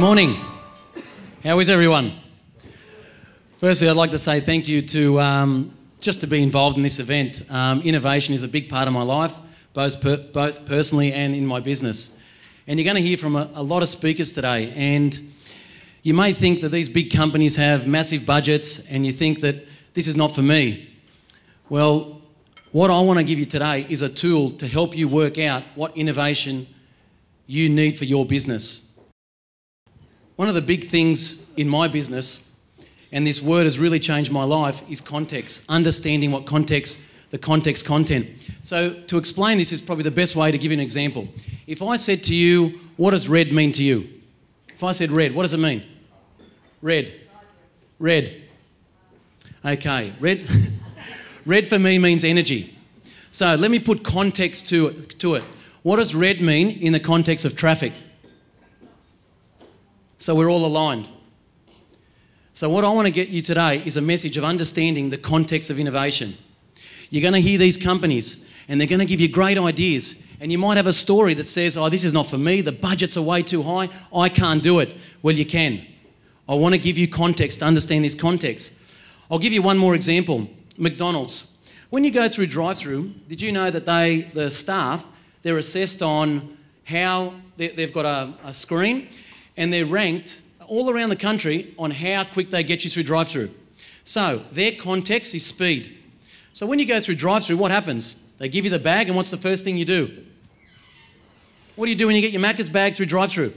morning. How is everyone? Firstly, I'd like to say thank you to just to be involved in this event. Innovation is a big part of my life, both personally and in my business. And you're going to hear from a lot of speakers today. And you may think that these big companies have massive budgets and you think that this is not for me. Well, what I want to give you today is a tool to help you work out what innovation you need for your business. One of the big things in my business, and this word has really changed my life, is context, understanding what context, the context content. So to explain this is probably the best way to give you an example. If I said to you, what does red mean to you? If I said red, what does it mean? Red. Red. Okay, red. Red for me means energy. So let me put context to it. What does red mean in the context of traffic? So we're all aligned. So what I want to get you today is a message of understanding the context of innovation. You're going to hear these companies and they're going to give you great ideas, and you might have a story that says, oh, this is not for me, the budgets are way too high, I can't do it. Well, you can. I want to give you context to understand this context. I'll give you one more example. McDonald's. When you go through drive-through, did you know that the staff, they're assessed on how they've got a screen, and they're ranked all around the country on how quick they get you through drive-through. So their context is speed. So when you go through drive-through, what happens? They give you the bag, and what's the first thing you do? What do you do when you get your Macca's bag through drive-through?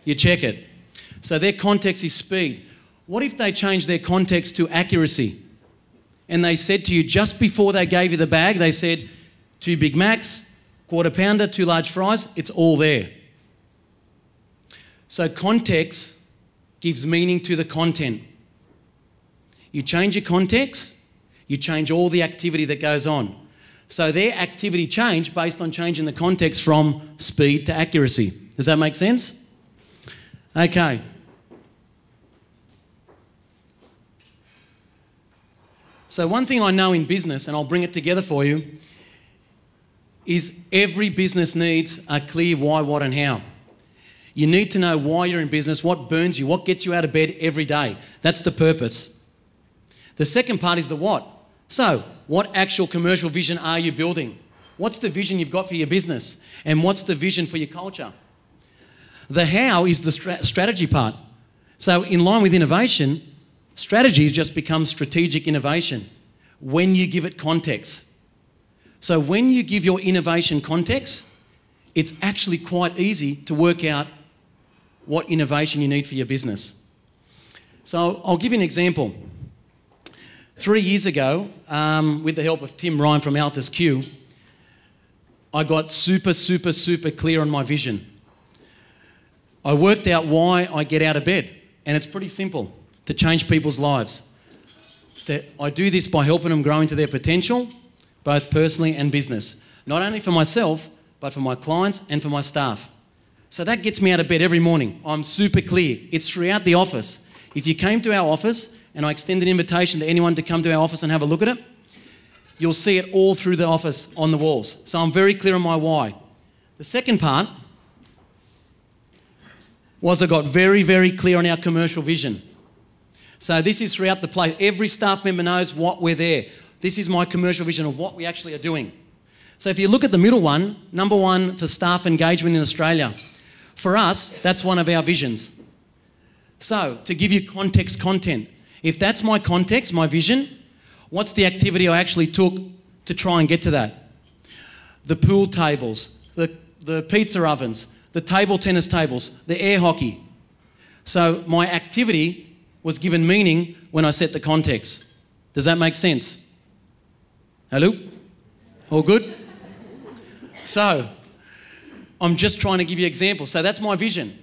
You check it. So their context is speed. What if they change their context to accuracy? And they said to you, just before they gave you the bag, they said, 2 Big Macs, quarter pounder, 2 large fries, it's all there. So context gives meaning to the content. You change your context, you change all the activity that goes on. So their activity changed based on changing the context from speed to accuracy. Does that make sense? Okay. So one thing I know in business, and I'll bring it together for you, is every business needs a clear why, what and how. You need to know why you're in business, what burns you, what gets you out of bed every day. That's the purpose. The second part is the what. So, what actual commercial vision are you building? What's the vision you've got for your business? And what's the vision for your culture? The how is the strategy part. So, in line with innovation, strategy just becomes strategic innovation when you give it context. So, when you give your innovation context, it's actually quite easy to work out what innovation you need for your business. So I'll give you an example. 3 years ago, with the help of Tim Ryan from Altus Q, I got super clear on my vision. I worked out why I get out of bed, and it's pretty simple: to change people's lives. I do this by helping them grow into their potential, both personally and business. Not only for myself, but for my clients and for my staff. So that gets me out of bed every morning. I'm super clear. It's throughout the office. If you came to our office, and I extend an invitation to anyone to come to our office and have a look at it, you'll see it all through the office on the walls. So I'm very clear on my why. The second part was I got very clear on our commercial vision. So this is throughout the place. Every staff member knows what we're there. This is my commercial vision of what we actually are doing. So if you look at the middle one, number 1 for staff engagement in Australia. For us, that's one of our visions. So to give you context content, if that's my context, my vision, what's the activity I actually took to try and get to that? The pool tables, the pizza ovens, the table tennis tables, the air hockey. So my activity was given meaning when I set the context. Does that make sense? Hello? All good? So, I'm just trying to give you examples. So that's my vision.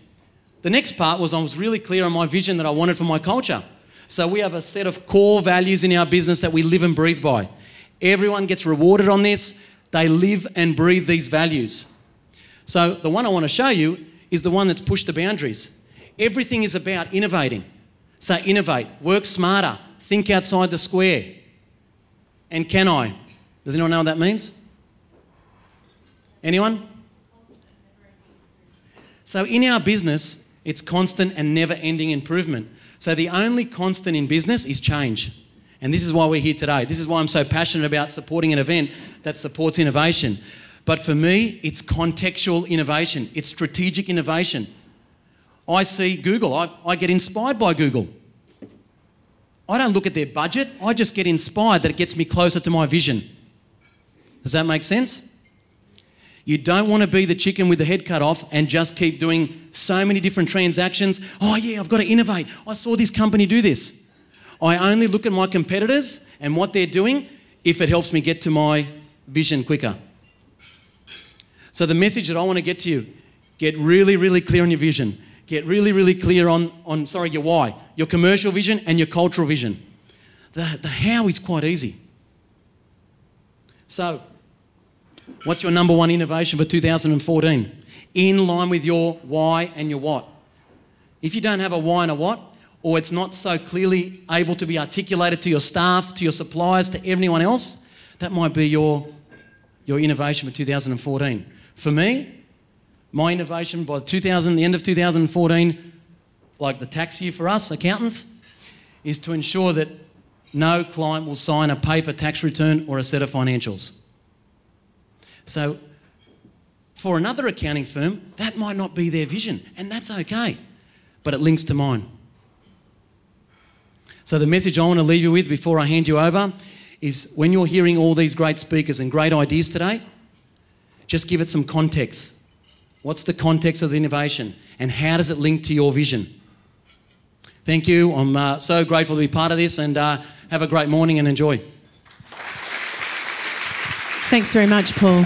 The next part was I was really clear on my vision that I wanted for my culture. So we have a set of core values in our business that we live and breathe by. Everyone gets rewarded on this. They live and breathe these values. So the one I want to show you is the one that's pushed the boundaries. Everything is about innovating. So innovate, work smarter, think outside the square. And can I? Does anyone know what that means? Anyone? So in our business, It's constant and never-ending improvement. So the only constant in business is change. And this is why we're here today. This is why I'm so passionate about supporting an event that supports innovation. But for me, it's contextual innovation. It's strategic innovation. I see Google. I get inspired by Google. I don't look at their budget. I just get inspired that it gets me closer to my vision. Does that make sense? You don't want to be the chicken with the head cut off and just keep doing so many different transactions. Oh yeah, I've got to innovate. I saw this company do this. I only look at my competitors and what they're doing if it helps me get to my vision quicker. So the message that I want to get to you, get really, really clear on your vision. Get really, really clear on your why, your commercial vision and your cultural vision. The how is quite easy. So, what's your number one innovation for 2014? In line with your why and your what. If you don't have a why and a what, or it's not so clearly able to be articulated to your staff, to your suppliers, to everyone else, that might be your innovation for 2014. For me, my innovation by the end of 2014, like the tax year for us accountants, is to ensure that no client will sign a paper tax return or a set of financials. So for another accounting firm, that might not be their vision, and that's okay, but it links to mine. So the message I want to leave you with before I hand you over is when you're hearing all these great speakers and great ideas today, just give it some context. What's the context of the innovation and how does it link to your vision? Thank you. I'm so grateful to be part of this, and have a great morning and enjoy. Thanks very much, Paul.